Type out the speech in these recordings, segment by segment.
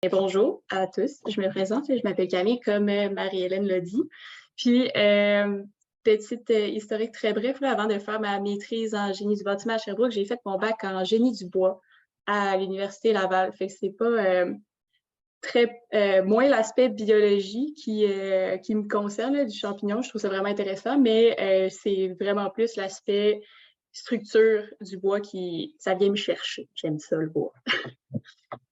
Et bonjour à tous, je me présente, je m'appelle Camille, comme Marie-Hélène l'a dit. Puis, petite historique très bref, là, avant de faire ma maîtrise en génie du bâtiment à Sherbrooke, j'ai fait mon bac en génie du bois à l'Université Laval. Fait que c'est pas moins l'aspect biologie qui me concerne, là, du champignon. Je trouve ça vraiment intéressant, mais c'est vraiment plus l'aspect structure du bois ça vient me chercher. J'aime ça, le bois.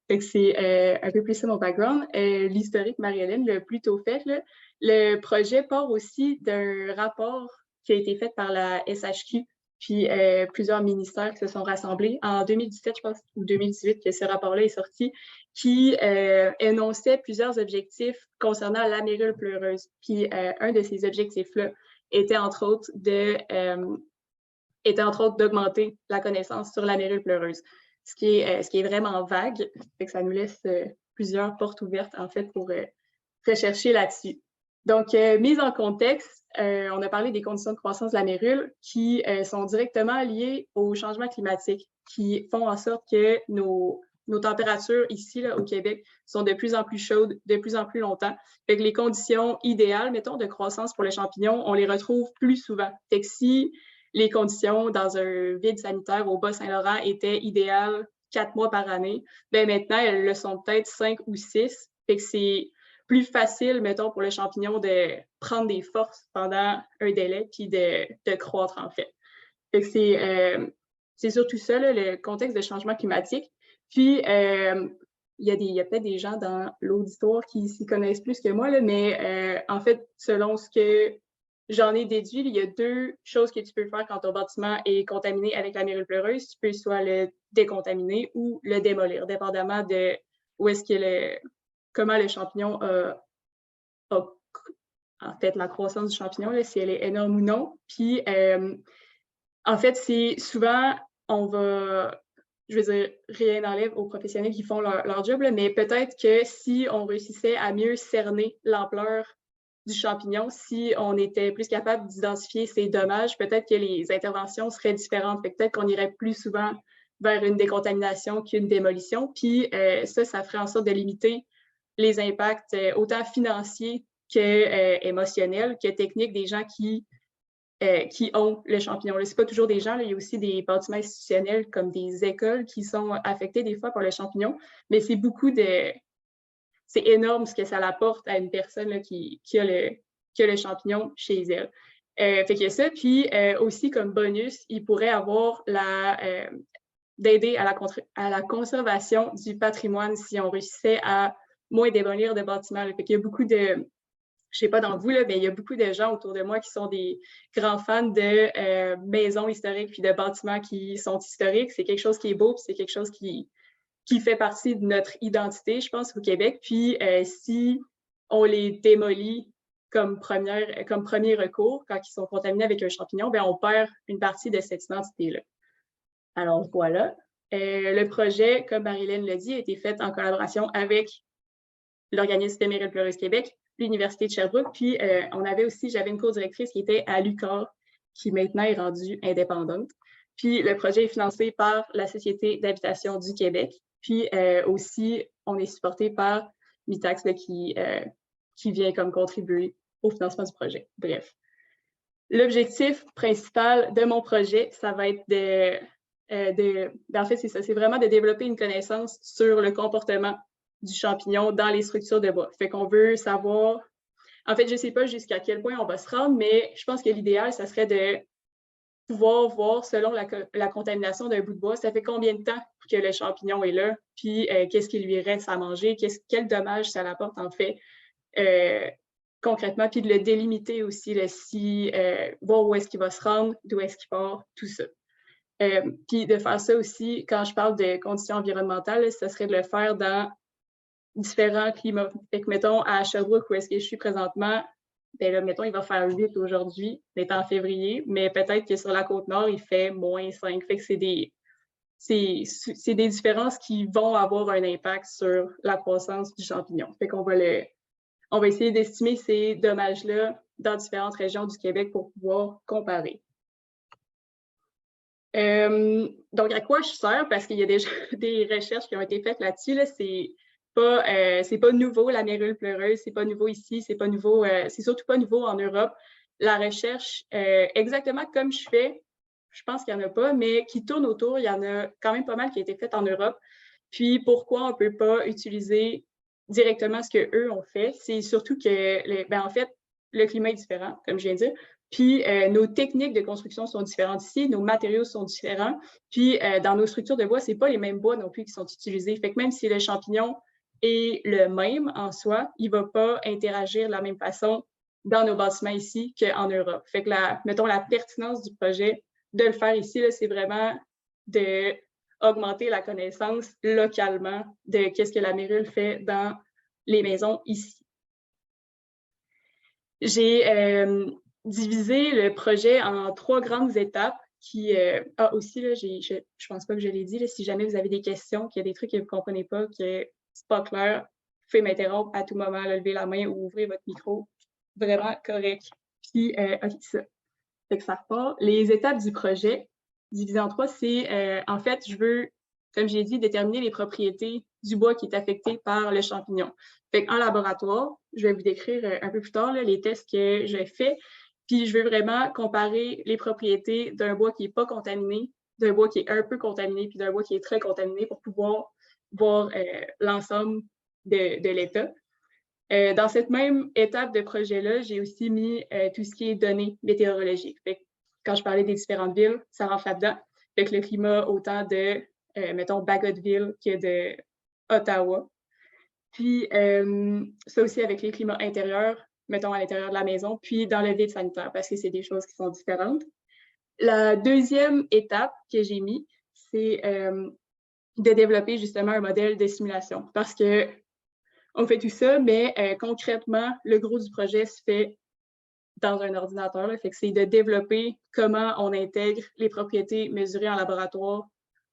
Fait que c'est un peu plus ça mon background. L'historique, Marie-Hélène l'a plutôt fait, là. Le projet part aussi d'un rapport qui a été fait par la SHQ, puis plusieurs ministères qui se sont rassemblés en 2017, je pense, ou 2018, que ce rapport-là est sorti, qui énonçait plusieurs objectifs concernant l'amérule pleureuse. Puis un de ces objectifs-là était entre autres d'augmenter la connaissance sur l'amérule pleureuse, ce qui est vraiment vague. Fait que ça nous laisse plusieurs portes ouvertes, en fait, pour rechercher là-dessus. Donc, mise en contexte, on a parlé des conditions de croissance de l'amérule qui sont directement liées au changement climatique, qui font en sorte que nos températures ici, là, au Québec, sont de plus en plus chaudes, de plus en plus longtemps. Fait que les conditions idéales, mettons, de croissance pour le champignon, on les retrouve plus souvent. Fait que si les conditions dans un vide sanitaire au Bas-Saint-Laurent étaient idéales 4 mois par année, bien maintenant, elles le sont peut-être 5 ou 6. Fait que c'est plus facile, mettons, pour le champignon de prendre des forces pendant un délai puis de croître, en fait. Fait que c'est surtout ça, là, le contexte de changement climatique. Puis, il y a peut-être des gens dans l'auditoire qui s'y connaissent plus que moi, là, mais en fait, selon ce que j'en ai déduit, il y a deux choses que tu peux faire quand ton bâtiment est contaminé avec l'amérule pleureuse. Tu peux soit le décontaminer ou le démolir, dépendamment de où est-ce que comment le champignon a en fait la croissance du champignon, là, si elle est énorme ou non. Puis, en fait, c'est souvent, je veux dire, rien n'enlève aux professionnels qui font leur job, là, mais peut-être que si on réussissait à mieux cerner l'ampleur du champignon, si on était plus capable d'identifier ces dommages, peut-être que les interventions seraient différentes. Peut-être qu'on irait plus souvent vers une décontamination qu'une démolition. Puis ça ferait en sorte de limiter les impacts autant financiers que émotionnels, que techniques des gens qui ont le champignon. Ce n'est pas toujours des gens, là, il y a aussi des bâtiments institutionnels comme des écoles qui sont affectés des fois par le champignon, mais c'est énorme ce que ça apporte à une personne là, qui a le champignon chez elle. Fait qu'il y a ça, puis aussi comme bonus, il pourrait avoir d'aider à la conservation du patrimoine si on réussissait à moins démolir de bâtiments. Fait qu'il y a beaucoup de, je sais pas dans vous, là, mais il y a beaucoup de gens autour de moi qui sont des grands fans de maisons historiques puis de bâtiments qui sont historiques. C'est quelque chose qui est beau, puis c'est quelque chose qui fait partie de notre identité, je pense, au Québec. Puis si on les démolit comme premier recours, quand ils sont contaminés avec un champignon, bien, on perd une partie de cette identité-là. Alors voilà. Le projet, comme Marie-Hélène l'a dit, a été fait en collaboration avec l'organisme Amérule pleureuse Québec, l'Université de Sherbrooke, puis j'avais une co-directrice qui était à l'UQAR, qui maintenant est rendue indépendante. Puis le projet est financé par la Société d'habitation du Québec. Puis aussi, on est supporté par Mitax qui vient comme contribuer au financement du projet. Bref. L'objectif principal de mon projet, ça va être en fait, c'est ça, c'est vraiment de développer une connaissance sur le comportement du champignon dans les structures de bois. Fait qu'on veut savoir, en fait, je ne sais pas jusqu'à quel point on va se rendre, mais je pense que l'idéal, ça serait de pouvoir voir, selon la contamination d'un bout de bois, ça fait combien de temps que le champignon est là, puis qu'est-ce qui lui reste à manger, quel dommage ça apporte, en fait, concrètement, puis de le délimiter aussi, voir où est-ce qu'il va se rendre, d'où est-ce qu'il part, tout ça. Puis de faire ça aussi, quand je parle de conditions environnementales, ce serait de le faire dans différents climats. Fait que, mettons, à Sherbrooke, où est-ce que je suis présentement, ben là, mettons, il va faire 8 aujourd'hui, on est en février, mais peut-être que sur la Côte-Nord, il fait -5. Fait que c'est des différences qui vont avoir un impact sur la croissance du champignon. Fait qu'on on va essayer d'estimer ces dommages-là dans différentes régions du Québec pour pouvoir comparer. Donc, à quoi je sers? Parce qu'il y a déjà des recherches qui ont été faites là-dessus. Là, c'est pas nouveau, la mérule pleureuse, c'est pas nouveau ici, c'est pas nouveau, c'est surtout pas nouveau en Europe. La recherche, exactement comme je fais, je pense qu'il n'y en a pas, mais qui tourne autour, il y en a quand même pas mal qui a été fait en Europe. Puis pourquoi on ne peut pas utiliser directement ce qu'eux ont fait? C'est surtout que, en fait, le climat est différent, comme je viens de dire. Puis nos techniques de construction sont différentes ici, nos matériaux sont différents. Puis dans nos structures de bois, ce n'est pas les mêmes bois non plus qui sont utilisés. Fait que même si le champignon est le même en soi, il ne va pas interagir de la même façon dans nos bâtiments ici qu'en Europe. Fait que mettons, la pertinence du projet de le faire ici, c'est vraiment d'augmenter la connaissance localement de qu'est-ce que la mérule fait dans les maisons ici. J'ai divisé le projet en 3 grandes étapes qui, aussi, là, je pense pas que je l'ai dit, là, si jamais vous avez des questions, qu'il y a des trucs que vous ne comprenez pas, que c'est pas clair, vous pouvez m'interrompre à tout moment, là, lever la main ou ouvrir votre micro. Vraiment correct. Puis, OK, ça. Fait que ça repart. Les étapes du projet, divisé en 3, c'est, en fait, je veux, comme j'ai dit, déterminer les propriétés du bois qui est affecté par le champignon. Fait qu'en laboratoire, je vais vous décrire un peu plus tard là, les tests que j'ai faits. Puis, je veux vraiment comparer les propriétés d'un bois qui n'est pas contaminé, d'un bois qui est un peu contaminé, puis d'un bois qui est très contaminé pour pouvoir voir l'ensemble de l'état. Dans cette même étape de projet-là, j'ai aussi mis tout ce qui est données météorologiques. Fait que quand je parlais des différentes villes, ça rentre là-dedans. Fait que le climat, autant de, mettons, Bagotville que de Ottawa. Puis, ça aussi avec les climats intérieurs, mettons à l'intérieur de la maison, puis dans le vide sanitaire, parce que c'est des choses qui sont différentes. La deuxième étape que j'ai mis, c'est de développer justement un modèle de simulation. Parce que on fait tout ça, mais concrètement, le gros du projet se fait dans un ordinateur. Là, fait que c'est de développer comment on intègre les propriétés mesurées en laboratoire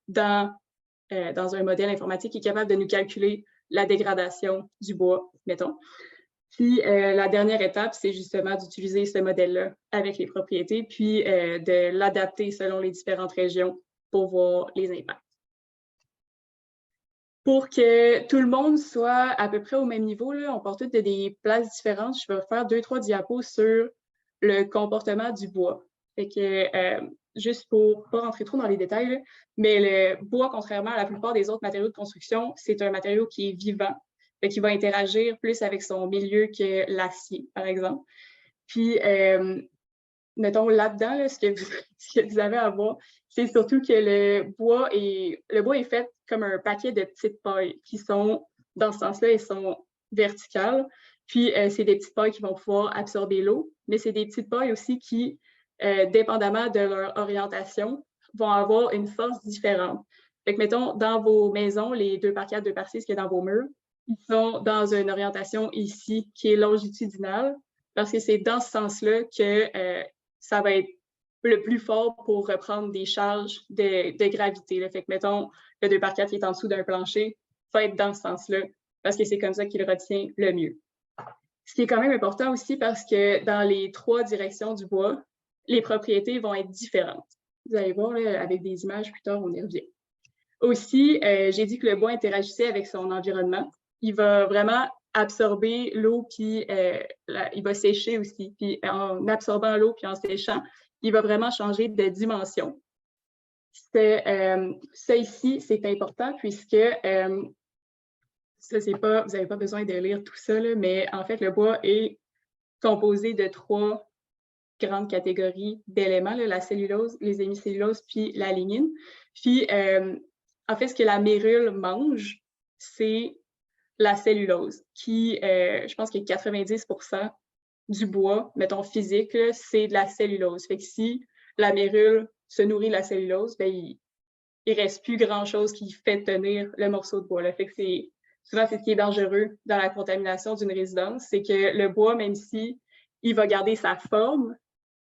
dans un modèle informatique qui est capable de nous calculer la dégradation du bois, mettons. Puis la dernière étape, c'est justement d'utiliser ce modèle-là avec les propriétés, puis de l'adapter selon les différentes régions pour voir les impacts. Pour que tout le monde soit à peu près au même niveau, là, on part toutes de des places différentes. Je vais faire 2-3 diapos sur le comportement du bois. Fait que, juste pour pas rentrer trop dans les détails, là, mais le bois, contrairement à la plupart des autres matériaux de construction, c'est un matériau qui est vivant, fait qu'il va interagir plus avec son milieu que l'acier, par exemple. Puis, mettons, là-dedans, là, ce que vous avez à voir, c'est surtout que le bois est fait comme un paquet de petites pailles qui sont, dans ce sens-là, elles sont verticales. Puis, c'est des petites pailles qui vont pouvoir absorber l'eau, mais c'est des petites pailles aussi qui, dépendamment de leur orientation, vont avoir une force différente. Fait que, mettons, dans vos maisons, les 2x4, 2x6 qu'il y a dans vos murs, ils sont dans une orientation ici qui est longitudinale, parce que c'est dans ce sens-là que ça va être le plus fort pour reprendre des charges de gravité. Là. Fait que, mettons, le 2x4 qui est en dessous d'un plancher va être dans ce sens-là, parce que c'est comme ça qu'il retient le mieux. Ce qui est quand même important aussi parce que dans les 3 directions du bois, les propriétés vont être différentes. Vous allez voir, là, avec des images plus tard, on y revient. Aussi, j'ai dit que le bois interagissait avec son environnement. Il va vraiment absorber l'eau, puis il va sécher aussi. Puis en absorbant l'eau, puis en séchant, il va vraiment changer de dimension. Ça ici, c'est important puisque ça, c'est pas, vous n'avez pas besoin de lire tout ça, là, mais en fait, le bois est composé de 3 grandes catégories d'éléments, la cellulose, les hémicelluloses, puis la lignine. Puis, en fait, ce que la mérule mange, c'est la cellulose, qui, je pense que 90% du bois, mettons physique, c'est de la cellulose. Fait que si la mérule se nourrit de la cellulose, ben, il ne reste plus grand-chose qui fait tenir le morceau de bois. Là. Fait que souvent, c'est ce qui est dangereux dans la contamination d'une résidence, c'est que le bois, même si il va garder sa forme,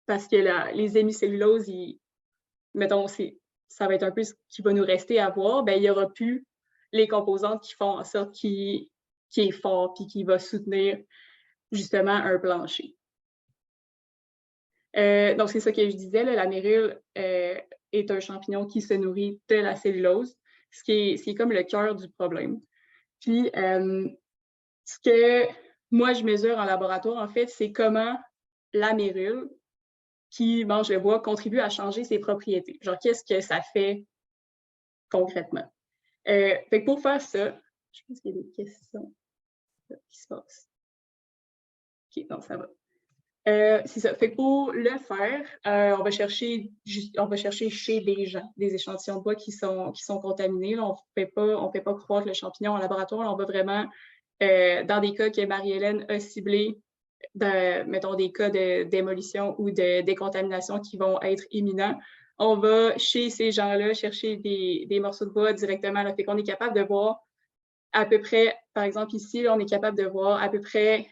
parce que les hémicelluloses, mettons, ça va être un peu ce qui va nous rester à voir, ben, il n'y aura plus les composantes qui font en sorte qu'il est fort et qui va soutenir justement un plancher. Donc, c'est ça que je disais, là, la mérule est un champignon qui se nourrit de la cellulose, ce qui est comme le cœur du problème. Puis, ce que moi, je mesure en laboratoire, en fait, c'est comment la mérule qui mange le bois contribue à changer ses propriétés. Genre, qu'est-ce que ça fait concrètement? Fait que pour faire ça, je pense qu'il y a des questions qui se passent. OK, non, ça va. C'est ça. Fait que pour le faire, on va chercher chez des gens des échantillons de bois qui sont contaminés. Là, on ne fait pas croître le champignon en laboratoire. Là, on va vraiment, dans des cas que Marie-Hélène a ciblés, mettons des cas de démolition ou de décontamination qui vont être imminents, on va chez ces gens-là chercher des morceaux de bois directement. Là. Fait qu'on est capable de voir à peu près, par exemple ici, là, on est capable de voir à peu près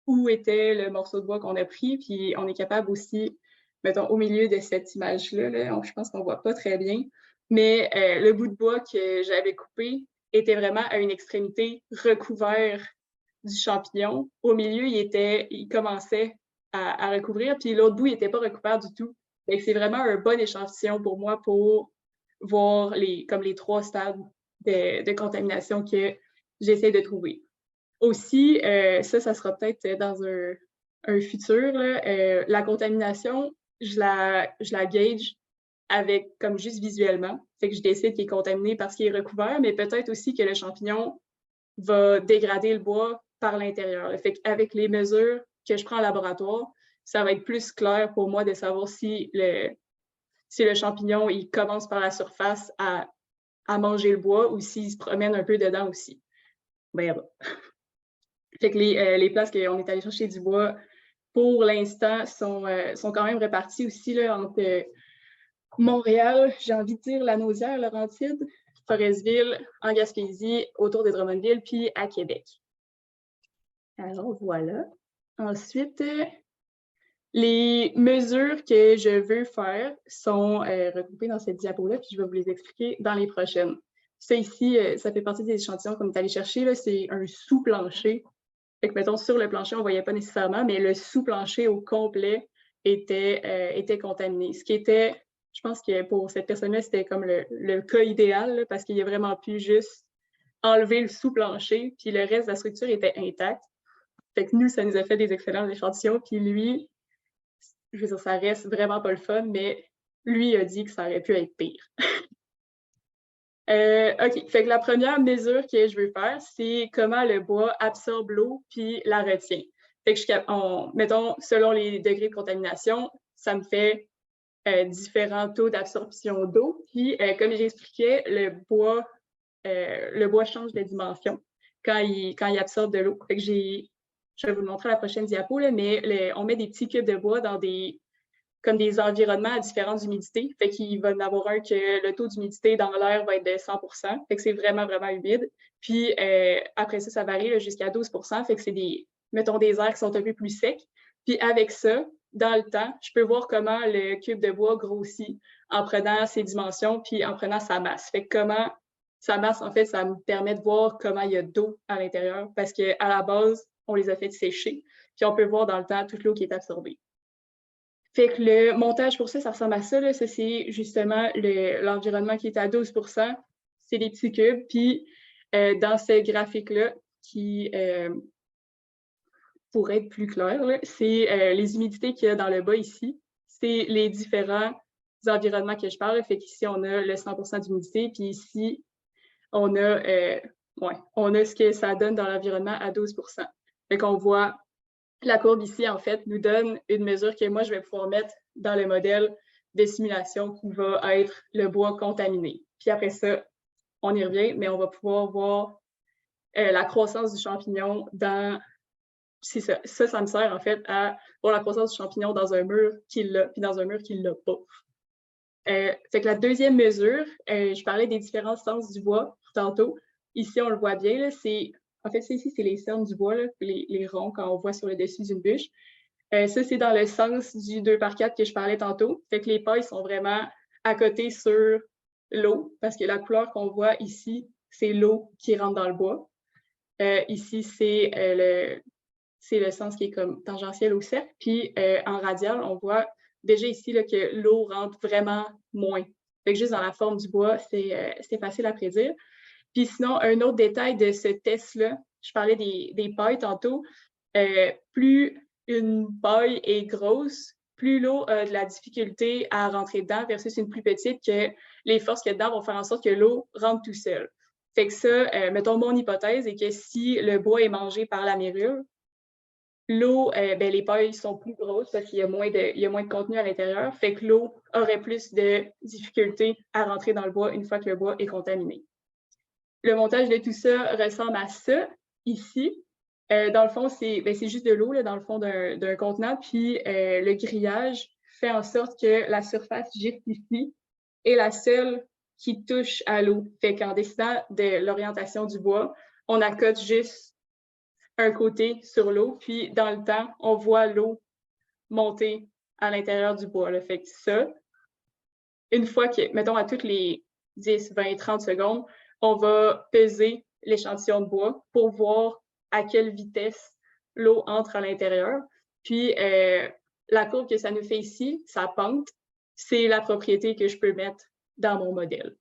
où était le morceau de bois qu'on a pris, puis on est capable aussi, mettons, au milieu de cette image-là, là, je pense qu'on ne voit pas très bien, mais le bout de bois que j'avais coupé était vraiment à une extrémité recouvert du champignon. Au milieu, il commençait à recouvrir, puis l'autre bout, il n'était pas recouvert du tout. C'est vraiment un bon échantillon pour moi pour voir comme les 3 stades de contamination que j'essaie de trouver. Aussi, ça sera peut-être dans un futur, là, la contamination, je la gauge avec comme juste visuellement. Fait que je décide qu'il est contaminé parce qu'il est recouvert, mais peut-être aussi que le champignon va dégrader le bois par l'intérieur. Fait qu'avec les mesures que je prends en laboratoire, ça va être plus clair pour moi de savoir si le champignon il commence par la surface à manger le bois ou s'il se promène un peu dedans aussi. Ben, fait que les places qu'on est allé chercher du bois, pour l'instant, sont quand même réparties aussi là, entre Montréal, j'ai envie de dire Lanaudière, Laurentide, Forestville, en Gaspésie, autour de Drummondville, puis à Québec. Alors voilà. Ensuite, les mesures que je veux faire sont regroupées dans cette diapo-là, puis je vais vous les expliquer dans les prochaines. Ça ici, ça fait partie des échantillons qu'on est allé chercher. C'est un sous-plancher. Fait que, mettons, sur le plancher, on ne voyait pas nécessairement, mais le sous-plancher au complet était contaminé. Ce qui était, je pense que pour cette personne-là, c'était comme le cas idéal, là, parce qu'il a vraiment pu juste enlever le sous-plancher, puis le reste de la structure était intact. Fait que nous, ça nous a fait des excellents échantillons, puis lui, je veux dire, ça reste vraiment pas le fun, mais lui a dit que ça aurait pu être pire. OK, fait que la première mesure que je veux faire, c'est comment le bois absorbe l'eau puis la retient. Fait que mettons, selon les degrés de contamination, ça me fait différents taux d'absorption d'eau. Puis, comme j'expliquais, le bois change de dimension quand il absorbe de l'eau. Fait que je vais vous le montrer à la prochaine diapo, là, mais on met des petits cubes de bois dans comme des environnements à différentes humidités. Fait qu'il va y en avoir un que le taux d'humidité dans l'air va être de 100%. Fait que c'est vraiment, vraiment humide. Puis après ça varie jusqu'à 12%. Fait que c'est mettons, des airs qui sont un peu plus secs. Puis avec ça, dans le temps, je peux voir comment le cube de bois grossit en prenant ses dimensions puis en prenant sa masse. Fait que comment sa masse, en fait, ça me permet de voir comment il y a d'eau à l'intérieur parce qu'à la base, on les a fait sécher. Puis on peut voir dans le temps toute l'eau qui est absorbée. Fait que le montage pour ça ressemble à ça. Là. Ça, c'est justement l'environnement qui est à 12%. C'est des petits cubes. Puis, dans ce graphique-là, qui pourrait être plus clair, c'est les humidités qu'il y a dans le bas ici. C'est les différents environnements que je parle. Fait qu'ici, on a le 100% d'humidité. Puis ici, on a ce que ça donne dans l'environnement à 12%. Fait qu'on voit la courbe ici, en fait, nous donne une mesure que moi, je vais pouvoir mettre dans le modèle de simulation qui va être le bois contaminé. Puis après ça, on y revient, mais on va pouvoir voir la croissance du champignon dans... C'est ça. Ça me sert, en fait, à voir la croissance du champignon dans un mur qui l'a, puis dans un mur qui ne l'a pas. Fait que la deuxième mesure, je parlais des différents sens du bois tantôt. Ici, on le voit bien, là, en fait, ici, c'est les cernes du bois, là, les ronds qu'on voit sur le dessus d'une bûche. Ça, c'est dans le sens du 2x4 que je parlais tantôt. Fait que les pailles sont vraiment à côté sur l'eau, parce que la couleur qu'on voit ici, c'est l'eau qui rentre dans le bois. Ici, c'est le sens qui est comme tangentiel au cercle. Puis en radial, on voit déjà ici là, que l'eau rentre vraiment moins. Fait que juste dans la forme du bois, c'est facile à prédire. Puis sinon, un autre détail de ce test-là, je parlais des pailles tantôt, plus une paille est grosse, plus l'eau a de la difficulté à rentrer dedans versus une plus petite, que les forces qu'il y a dedans vont faire en sorte que l'eau rentre tout seul. Fait que ça, mettons, mon hypothèse est que si le bois est mangé par la mérule, l'eau, les pailles sont plus grosses parce qu'il y a moins de contenu à l'intérieur, fait que l'eau aurait plus de difficulté à rentrer dans le bois une fois que le bois est contaminé. Le montage de tout ça ressemble à ça, ici. Dans le fond, c'est juste de l'eau dans le fond d'un contenant, puis le grillage fait en sorte que la surface juste ici est la seule qui touche à l'eau. Fait qu'en décidant de l'orientation du bois, on accote juste un côté sur l'eau, puis dans le temps, on voit l'eau monter à l'intérieur du bois. Là. Fait que ça, une fois que, mettons, à toutes les 10, 20, 30 secondes, on va peser l'échantillon de bois pour voir à quelle vitesse l'eau entre à l'intérieur. Puis, la courbe que ça nous fait ici, sa pente, c'est la propriété que je peux mettre dans mon modèle.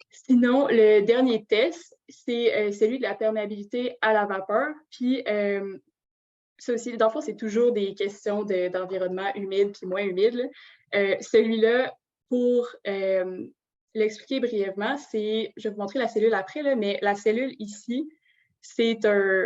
Sinon, le dernier test, c'est celui de la perméabilité à la vapeur. Puis, ça aussi, dans le fond, c'est toujours des questions d'environnement humide puis moins humide. Celui-là, pour l'expliquer brièvement, je vais vous montrer la cellule après, là, mais la cellule ici, c'est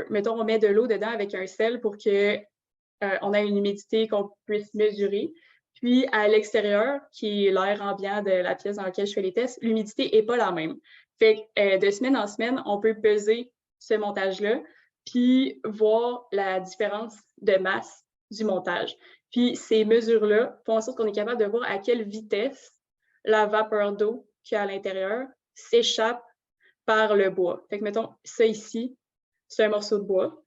mettons, on met de l'eau dedans avec un sel pour qu'on ait une humidité qu'on puisse mesurer. Puis, à l'extérieur, qui est l'air ambiant de la pièce dans laquelle je fais les tests, l'humidité n'est pas la même. Fait que de semaine en semaine, on peut peser ce montage-là, puis voir la différence de masse du montage. Puis, ces mesures-là font en sorte qu'on est capable de voir à quelle vitesse la vapeur d'eau qu'il y a à l'intérieur s'échappe par le bois. Fait que, mettons, ça ici, c'est un morceau de bois.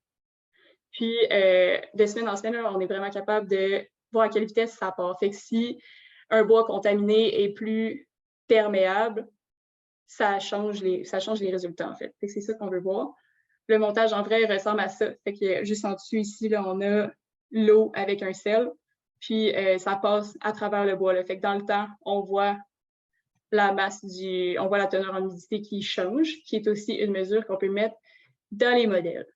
Puis, de semaine en semaine, on est vraiment capable de voir à quelle vitesse ça part. Fait que si un bois contaminé est plus perméable, ça change les résultats, en fait. Fait que c'est ça qu'on veut voir. Le montage, en vrai, ressemble à ça. Fait que juste en dessous, ici, là, on a l'eau avec un sel, puis ça passe à travers le bois. Là. Fait que dans le temps, on voit la masse on voit la teneur en humidité qui change, qui est aussi une mesure qu'on peut mettre dans les modèles.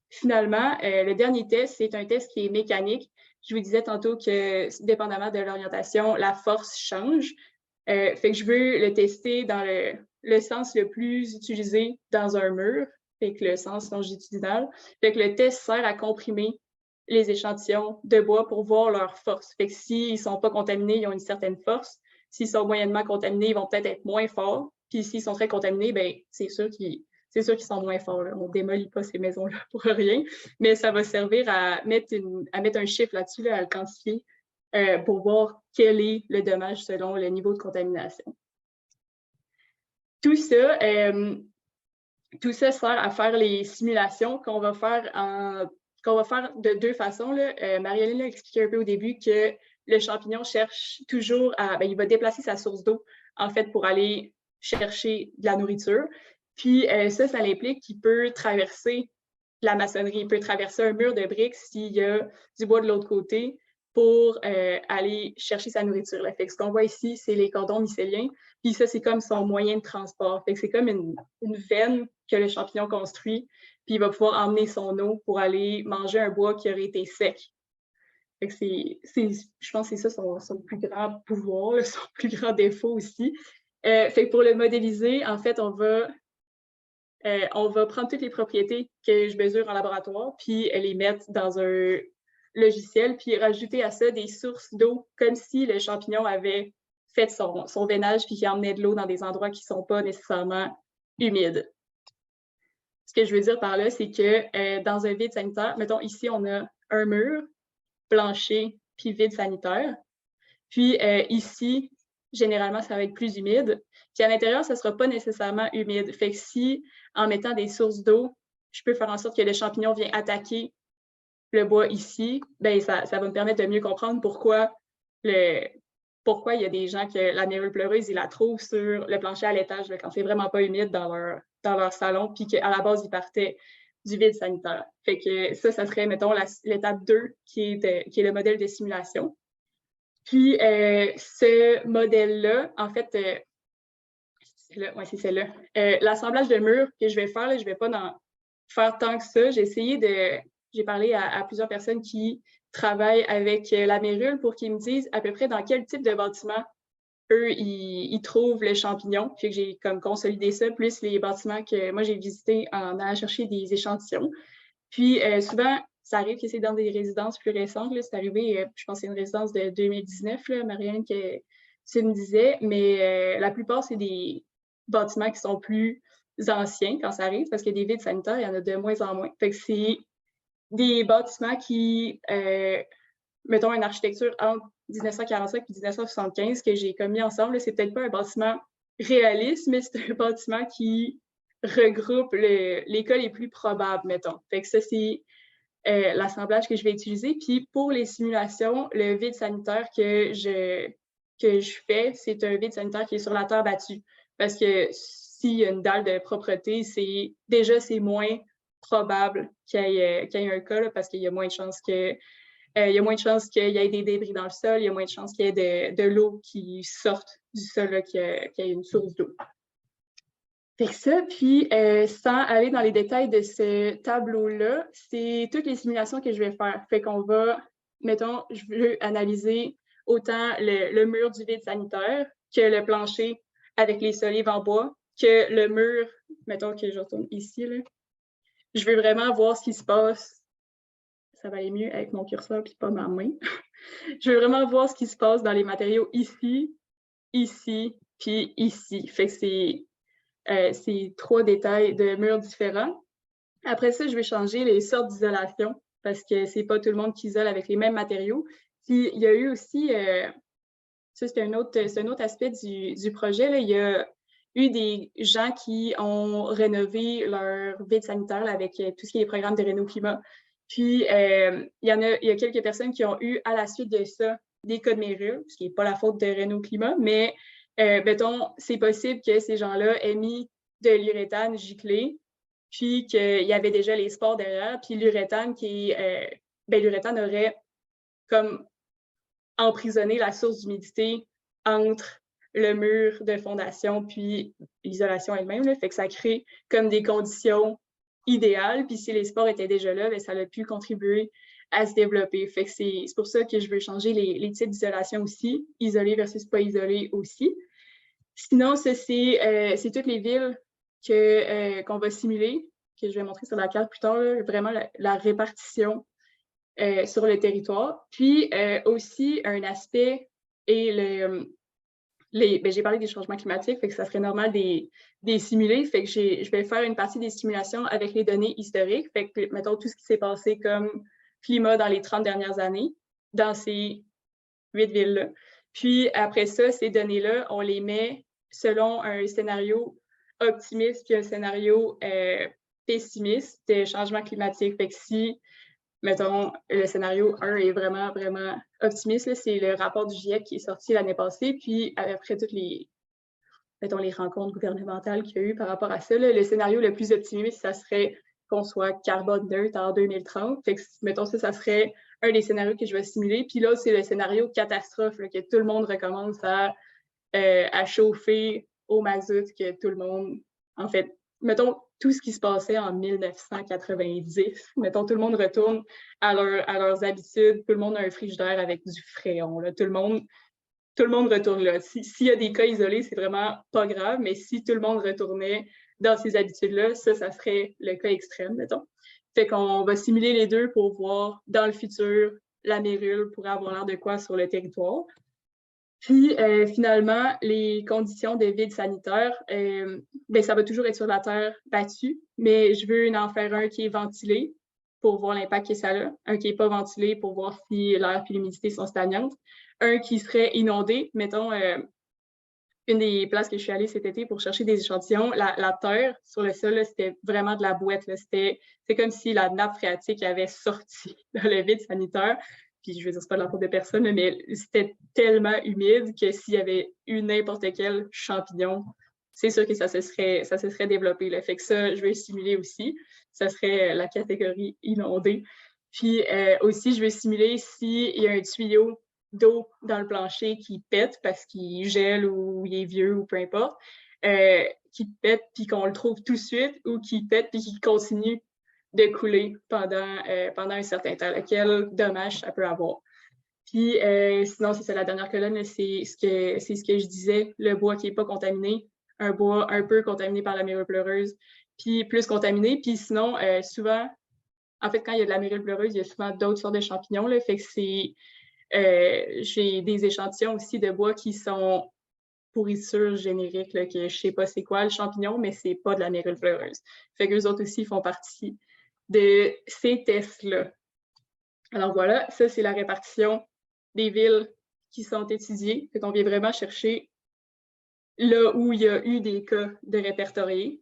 Finalement, le dernier test, c'est un test qui est mécanique. Je vous disais tantôt que, dépendamment de l'orientation, la force change. Fait que je veux le tester dans le sens le plus utilisé dans un mur, fait que le sens longitudinal. Fait que le test sert à comprimer les échantillons de bois pour voir leur force. Fait que s'ils ne sont pas contaminés, ils ont une certaine force. S'ils sont moyennement contaminés, ils vont peut-être être moins forts. Puis s'ils sont très contaminés, ben c'est sûr qu'ils sont moins forts. Là. On ne démolit pas ces maisons-là pour rien, mais ça va servir à mettre un chiffre là-dessus, là, à le quantifier pour voir quel est le dommage selon le niveau de contamination. Tout ça sert à faire les simulations qu'on va faire de deux façons. Marie-Hélène a expliqué un peu au début que le champignon cherche toujours il va déplacer sa source d'eau, en fait, pour aller chercher de la nourriture. Puis ça implique qu'il peut traverser la maçonnerie, il peut traverser un mur de briques s'il y a du bois de l'autre côté pour aller chercher sa nourriture. Là. Fait que ce qu'on voit ici, c'est les cordons mycéliens. Puis ça, c'est comme son moyen de transport. Fait que c'est comme une veine que le champignon construit. Puis il va pouvoir emmener son eau pour aller manger un bois qui aurait été sec. Fait que je pense que c'est ça son plus grand pouvoir, là, son plus grand défaut aussi. Fait que pour le modéliser, en fait, on va prendre toutes les propriétés que je mesure en laboratoire, puis les mettre dans un logiciel, puis rajouter à ça des sources d'eau, comme si le champignon avait fait son veinage, puis qu'il emmenait de l'eau dans des endroits qui ne sont pas nécessairement humides. Ce que je veux dire par là, c'est que dans un vide sanitaire, mettons ici, on a un mur, plancher, puis vide sanitaire. Puis ici, généralement, ça va être plus humide. Puis à l'intérieur, ça ne sera pas nécessairement humide. Fait que si, en mettant des sources d'eau, je peux faire en sorte que le champignon vienne attaquer le bois ici, ben ça va me permettre de mieux comprendre pourquoi il y a des gens que la mérule pleureuse, ils la trouvent sur le plancher à l'étage quand c'est vraiment pas humide dans leur salon, puis qu'à la base, ils partaient du vide sanitaire. Fait que ça serait, mettons, l'étape 2 qui est le modèle de simulation. Puis, ce modèle-là, en fait, Oui, c'est celle-là. L'assemblage de murs que je vais faire, là, je ne vais pas en faire tant que ça. J'ai parlé à plusieurs personnes qui travaillent avec la mérule pour qu'ils me disent à peu près dans quel type de bâtiment eux, ils trouvent le champignon. Puis que j'ai comme consolidé ça, plus les bâtiments que moi j'ai visités en allant chercher des échantillons. Puis souvent, ça arrive que c'est dans des résidences plus récentes. C'est arrivé, je pense que c'est une résidence de 2019, là, Marianne, que tu me disais, mais la plupart, c'est des bâtiments qui sont plus anciens quand ça arrive, parce que des vides sanitaires, il y en a de moins en moins. Fait que c'est des bâtiments qui, mettons, une architecture entre 1945 et 1975 que j'ai comme mis ensemble. C'est peut-être pas un bâtiment réaliste, mais c'est un bâtiment qui regroupe les cas les plus probables, mettons. Fait que ça, c'est l'assemblage que je vais utiliser. Puis pour les simulations, le vide sanitaire que je fais, c'est un vide sanitaire qui est sur la terre battue. Parce que s'il y a une dalle de propreté, c'est moins probable qu'il y ait un cas, là, parce qu'il y a moins de chances qu'il y ait des débris dans le sol, il y a moins de chances qu'il y ait de l'eau qui sorte du sol, là, qu'il y ait une source d'eau. Fait que ça, puis sans aller dans les détails de ce tableau-là, c'est toutes les simulations que je vais faire. Fait qu'on va, mettons, je veux analyser autant le mur du vide sanitaire que le plancher avec les solives en bois, que le mur, mettons que je retourne ici, là. Je veux vraiment voir ce qui se passe. Ça va aller mieux avec mon curseur puis pas ma main. Je veux vraiment voir ce qui se passe dans les matériaux ici, ici, puis ici. Fait que c'est 3 détails de murs différents. Après ça, je vais changer les sortes d'isolation parce que c'est pas tout le monde qui isole avec les mêmes matériaux. Puis il y a eu aussi, ça c'est un autre aspect du projet, là. Il y a eu des gens qui ont rénové leur vide sanitaire là, avec tout ce qui est programme de Réno-Climat. Puis il y a quelques personnes qui ont eu à la suite de ça des cas de mérule, ce qui n'est pas la faute de Réno-Climat, mais mettons, c'est possible que ces gens-là aient mis de l'uréthane giclé, puis qu'il y avait déjà les spores derrière, puis l'uréthane l'uréthane aurait comme emprisonné la source d'humidité entre le mur de fondation puis l'isolation elle-même, là, fait que ça crée comme des conditions idéales, puis si les spores étaient déjà là, bien, ça a pu contribuer à se développer. Fait que c'est pour ça que je veux changer les types d'isolation aussi, isolé versus pas isolé aussi. Sinon, ça, c'est toutes les villes qu'on va simuler, que je vais montrer sur la carte plus tard, là, vraiment la répartition sur le territoire. Puis aussi, un aspect est j'ai parlé des changements climatiques, fait que ça serait normal des simuler. Fait que je vais faire une partie des simulations avec les données historiques. Fait que, mettons, tout ce qui s'est passé comme climat dans les 30 dernières années, dans ces 8 villes-là. Puis après ça, ces données-là, on les met selon un scénario optimiste puis un scénario pessimiste de changement climatique. Fait que si, mettons, le scénario 1 est vraiment, vraiment optimiste, c'est le rapport du GIEC qui est sorti l'année passée, puis après toutes mettons, les rencontres gouvernementales qu'il y a eu par rapport à ça, là, le scénario le plus optimiste, ça serait qu'on soit carbone neutre en 2030. Fait que, mettons, ça serait un des scénarios que je vais simuler. Puis là, c'est le scénario catastrophe, là, que tout le monde recommence à chauffer au mazout, que tout le monde, en fait, mettons, tout ce qui se passait en 1990, mettons, tout le monde retourne à leurs habitudes, tout le monde a un frigidaire avec du fréon, là, tout le monde retourne là. S'il y a des cas isolés, c'est vraiment pas grave, mais si tout le monde retournait dans ces habitudes-là, ça serait le cas extrême, mettons. Fait qu'on va simuler les deux pour voir dans le futur la mérule pourrait avoir l'air de quoi sur le territoire. Puis finalement, les conditions de vide sanitaire, ça va toujours être sur la terre battue, mais je veux en faire un qui est ventilé pour voir l'impact que ça a, un qui n'est pas ventilé pour voir si l'air et l'humidité sont stagnantes, un qui serait inondé, mettons, une des places que je suis allée cet été pour chercher des échantillons, la terre sur le sol, c'était vraiment de la boîte. C'est comme si la nappe phréatique avait sorti dans le vide sanitaire. Puis je veux dire, c'est pas de la faute de personne, mais c'était tellement humide que s'il y avait eu n'importe quel champignon, c'est sûr que ça se serait développé. Là. Fait que ça, je vais simuler aussi. Ça serait la catégorie inondée. Puis aussi, je vais simuler s'il y a un tuyau d'eau dans le plancher qui pète parce qu'il gèle ou il est vieux ou peu importe. qui pète puis qu'on le trouve tout de suite ou qui pète puis qui continue de couler pendant un certain temps. Quel dommage ça peut avoir. Puis sinon, c'est ça, la dernière colonne, c'est ce que je disais, le bois qui n'est pas contaminé, un bois un peu contaminé par la mérule pleureuse, puis plus contaminé. Puis sinon, souvent, en fait, quand il y a de la mérule pleureuse, il y a souvent d'autres sortes de champignons. Là, fait que j'ai des échantillons aussi de bois qui sont pourriture générique, là, que je ne sais pas c'est quoi le champignon, mais c'est pas de la mérule pleureuse. Fait qu'eux autres aussi font partie de ces tests-là. Alors voilà, ça c'est la répartition des villes qui sont étudiées. Fait qu'on vient vraiment chercher là où il y a eu des cas de répertoriés.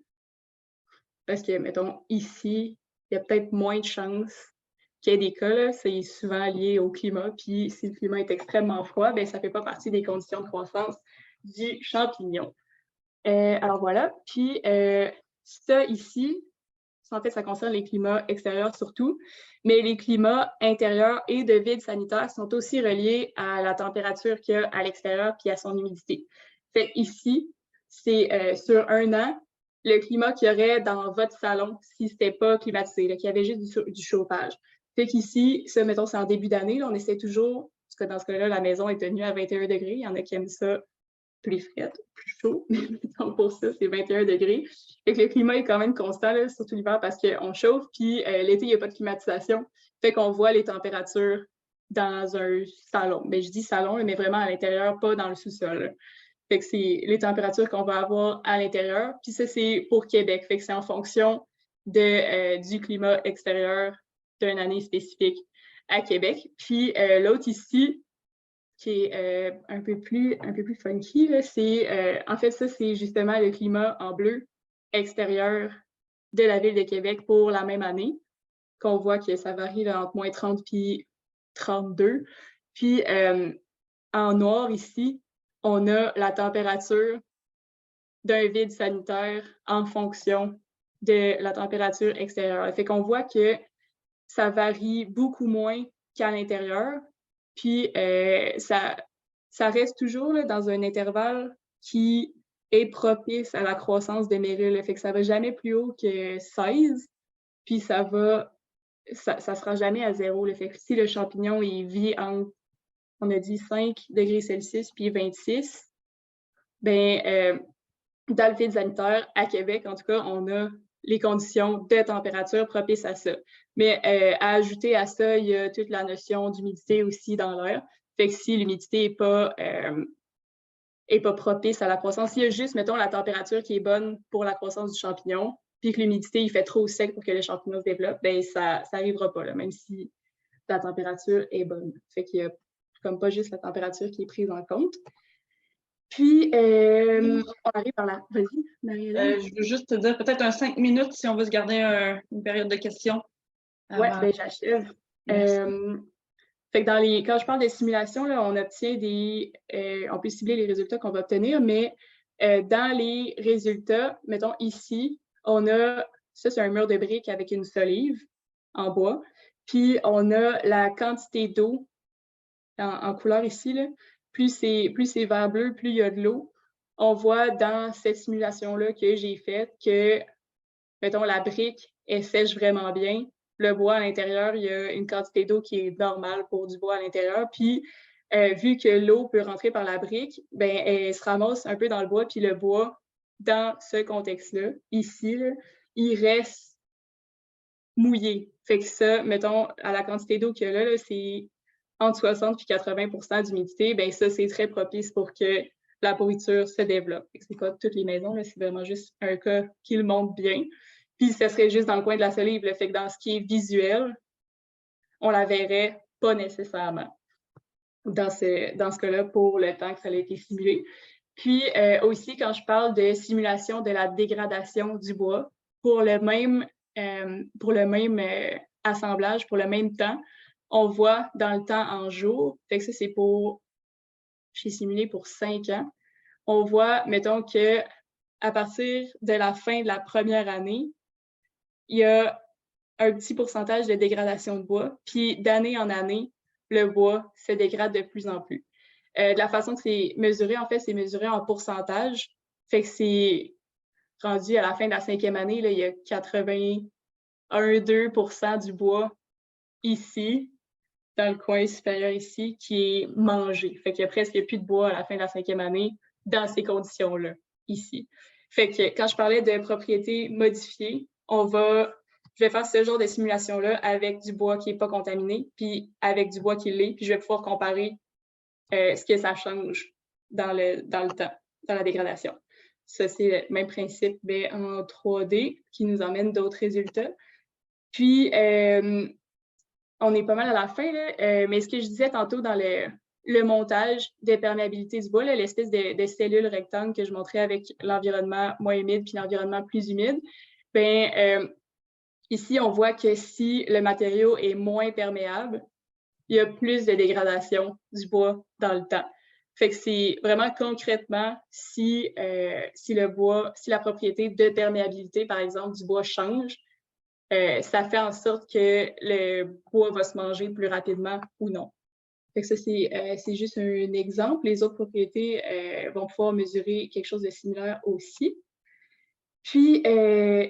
Parce que, mettons, ici, il y a peut-être moins de chances qu'il y ait des cas. C'est souvent lié au climat. Puis si le climat est extrêmement froid, bien, ça ne fait pas partie des conditions de croissance du champignon. Alors voilà. Puis ça ici, en fait, ça concerne les climats extérieurs surtout, mais les climats intérieurs et de vide sanitaire sont aussi reliés à la température qu'il y a à l'extérieur puis à son humidité. Fait ici, c'est sur un an, le climat qu'il y aurait dans votre salon si c'était pas climatisé, qu'il y avait juste du chauffage. Fait qu'ici, ça, mettons, c'est en début d'année, on essaie toujours, parce que dans ce cas-là, la maison est tenue à 21 degrés. Il y en a qui aiment ça plus frais, plus chaud. Donc pour ça, c'est 21 degrés. Fait que le climat est quand même constant, là, surtout l'hiver, parce qu'on chauffe, puis l'été, il n'y a pas de climatisation. Fait qu'on voit les températures dans un salon. Mais je dis salon, mais vraiment à l'intérieur, pas dans le sous-sol. Fait que c'est les températures qu'on va avoir à l'intérieur. Puis ça, c'est pour Québec. Fait que c'est en fonction du climat extérieur d'une année spécifique à Québec. Puis l'autre ici, qui est un peu plus funky, là, en fait, ça, c'est justement le climat en bleu extérieur de la ville de Québec pour la même année, qu'on voit que ça varie là, entre moins 30 puis 32. Puis en noir ici, on a la température d'un vide sanitaire en fonction de la température extérieure. Fait qu'on voit que ça varie beaucoup moins qu'à l'intérieur. Puis ça reste toujours là, dans un intervalle qui est propice à la croissance de Meryl. Fait que ça ne va jamais plus haut que 16, puis ça sera jamais à 0. Fait que si le champignon il vit entre, on a dit 5 degrés Celsius puis 26, ben dans le vide sanitaire, à Québec, en tout cas, on a les conditions de température propices à ça. Mais à ajouter à ça, il y a toute la notion d'humidité aussi dans l'air. Fait que si l'humidité n'est pas propice à la croissance, s'il y a juste, mettons, la température qui est bonne pour la croissance du champignon, puis que l'humidité, il fait trop sec pour que le champignon se développe, bien, ça n'arrivera pas, là, même si la température est bonne. Fait qu'il y a comme pas juste la température qui est prise en compte. Puis, on arrive par là. Vas-y, Mariella. Je veux juste te dire peut-être 5 minutes si on veut se garder une période de questions. Oui, ben j'achève. Fait que quand je parle de simulation, là, on obtient on peut cibler les résultats qu'on va obtenir, mais dans les résultats, mettons ici, on a, ça c'est un mur de briques avec une solive en bois, puis on a la quantité d'eau en couleur ici, là. Plus c'est vert bleu, plus il y a de l'eau. On voit dans cette simulation-là que j'ai faite que, mettons, la brique, elle sèche vraiment bien. Le bois à l'intérieur, il y a une quantité d'eau qui est normale pour du bois à l'intérieur. Puis, vu que l'eau peut rentrer par la brique, ben, elle se ramasse un peu dans le bois. Puis le bois, dans ce contexte-là, ici, là, il reste mouillé. Fait que ça, mettons, à la quantité d'eau qu'il y a là c'est entre 60 et 80 d'humidité, bien ça, c'est très propice pour que la pourriture se développe. C'est pas toutes les maisons, c'est vraiment juste un cas qui le montre bien. Puis, ça serait juste dans le coin de la solive. Fait que dans ce qui est visuel, on la verrait pas nécessairement dans ce cas-là pour le temps que ça a été simulé. Puis, aussi, quand je parle de simulation de la dégradation du bois, pour le même assemblage, pour le même temps, on voit dans le temps en jours, fait que ça, c'est j'ai simulé pour 5 ans, on voit, mettons que à partir de la fin de la première année, il y a un petit pourcentage de dégradation de bois, puis d'année en année, le bois se dégrade de plus en plus. De la façon que c'est mesuré, en fait, c'est mesuré en pourcentage. Fait que c'est rendu à la fin de la 5e année, là, il y a 81-2% du bois ici, dans le coin supérieur ici, qui est mangé. Fait qu'il y a presque plus de bois à la fin de la 5e année dans ces conditions-là, ici. Fait que quand je parlais de propriétés modifiées, je vais faire ce genre de simulation-là avec du bois qui n'est pas contaminé, puis avec du bois qui l'est, puis je vais pouvoir comparer ce que ça change dans le temps, dans la dégradation. Ça, c'est le même principe, mais en 3D, qui nous emmène d'autres résultats. Puis, on est pas mal à la fin, là, mais ce que je disais tantôt dans le montage de perméabilité du bois, l'espèce de cellule rectangle que je montrais avec l'environnement moins humide puis l'environnement plus humide, ben, ici, on voit que si le matériau est moins perméable, il y a plus de dégradation du bois dans le temps. Fait que c'est vraiment concrètement si la propriété de perméabilité, par exemple, du bois change, ça fait en sorte que le bois va se manger plus rapidement ou non. Fait que ça, c'est juste un exemple. Les autres propriétés vont pouvoir mesurer quelque chose de similaire aussi. Puis,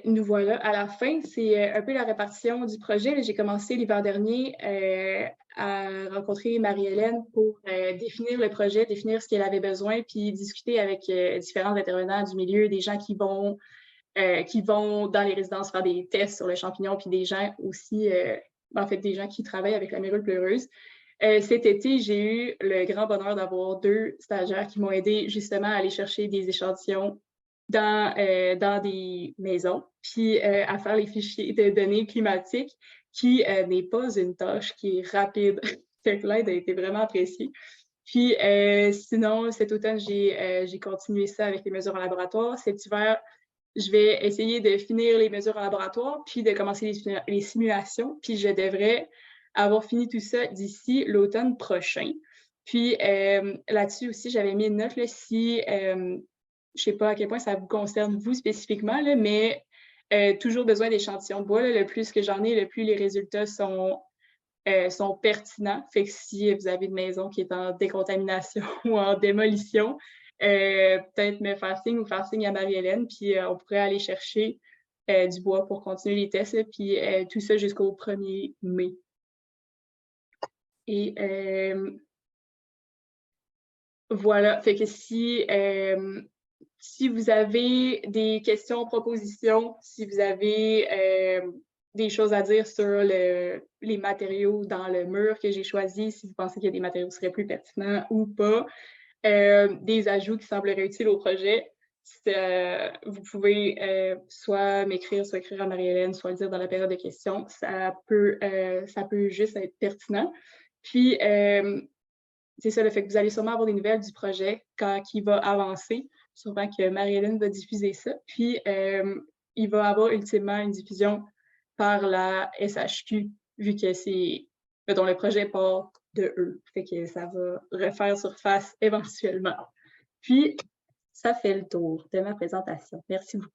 nous voilà à la fin. C'est un peu la répartition du projet. J'ai commencé l'hiver dernier à rencontrer Marie-Hélène pour définir le projet, définir ce qu'elle avait besoin, puis discuter avec différents intervenants du milieu, des gens qui vont dans les résidences faire des tests sur le champignon, puis des gens aussi, en fait, des gens qui travaillent avec la mérule pleureuse. Cet été, j'ai eu le grand bonheur d'avoir 2 stagiaires qui m'ont aidé justement à aller chercher des échantillons dans des maisons, puis à faire les fichiers de données climatiques, qui n'est pas une tâche qui est rapide. Cette l'aide a été vraiment appréciée. Puis sinon, cet automne, j'ai continué ça avec les mesures en laboratoire. Cet hiver, je vais essayer de finir les mesures en laboratoire, puis de commencer les simulations, puis je devrais avoir fini tout ça d'ici l'automne prochain. Puis là-dessus aussi, j'avais mis une note, là, si, je sais pas à quel point ça vous concerne vous spécifiquement, là, mais toujours besoin d'échantillons de bois. Là, le plus que j'en ai, le plus les résultats sont pertinents. Fait que si vous avez une maison qui est en décontamination ou en démolition, peut-être me faire signe ou faire signe à Marie-Hélène, puis on pourrait aller chercher du bois pour continuer les tests, là, puis tout ça jusqu'au 1er mai. Et voilà, fait que si vous avez des questions, propositions, si vous avez des choses à dire sur les matériaux dans le mur que j'ai choisi, si vous pensez qu'il y a des matériaux qui seraient plus pertinents ou pas, des ajouts qui sembleraient utiles au projet, vous pouvez soit m'écrire, soit écrire à Marie-Hélène, soit le dire dans la période de questions. Ça peut juste être pertinent. Puis, c'est ça, le fait que vous allez sûrement avoir des nouvelles du projet quand il va avancer. Sûrement que Marie-Hélène va diffuser ça. Puis, il va y avoir ultimement une diffusion par la SHQ, vu que c'est, mettons, le projet part de eux. Fait que ça va refaire surface éventuellement. Puis, ça fait le tour de ma présentation. Merci beaucoup.